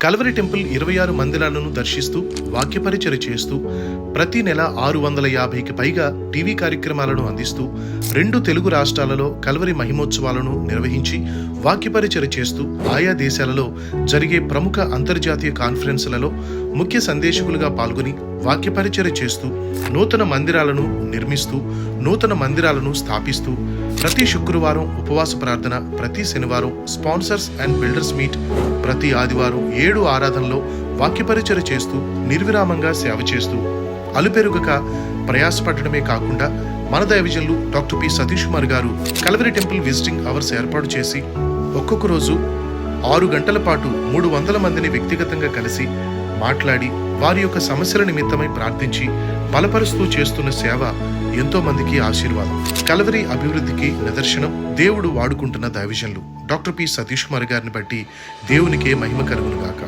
Calvary temple 26 మందిరాలను దర్శిస్తూ వాక్యపరిచర్య చేస్తూ ప్రతి నెల 650కి పైగా టీవీ కార్యక్రమాలను అందిస్తూ 2 తెలుగు రాష్ట్రాలలో కల్వరి మహిమోత్సవాలను నిర్వహించి వాక్యపరిచర్య చేస్తూ ఆయా దేశాలలో జరిగే ప్రముఖ అంతర్జాతీయ కాన్ఫరెన్సులలో ముఖ్య సందేశకులుగా పాల్గొని వాక్యపరిచర్య చేస్తూ నూతన మందిరాలను నిర్మిస్తూ నూతన మందిరాలను స్థాపిస్తూ ప్రతి శుక్రవారం ఉపవాస ప్రార్థన, ప్రతి శనివారం స్పాన్సర్స్ అండ్ బిల్డర్స్ మీట్, ప్రతి ఆదివారం 7 ఆరాధనలో వాక్యపరిచర్య చేస్తూ నిర్విరామంగా సేవ చేస్తూ అలుపెరుగక ప్రయాసపడటమే కాకుండా మన దైవజనులు డాక్టర్ పి సతీష్ కుమార్ గారు కల్వరి టెంపుల్ విజిటింగ్ అవర్స్ ఏర్పాటు చేసి ఒక్కొక్క రోజు 6 గంటల పాటు 300 మందిని వ్యక్తిగతంగా కలిసి మాట్లాడి వారి యొక్క సమస్యల నిమిత్తమై ప్రార్థించి బలపరుస్తూ చేస్తున్న సేవ ఎంతో మందికి ఆశీర్వాదం. కల్వరి అభివృద్ధికి నిదర్శనం దేవుడు వాడుకుంటున్న దైవజనులు డాక్టర్ పి సతీష్ కుమార్ గారిని బట్టి దేవునికే మహిమ కలుగును గాక.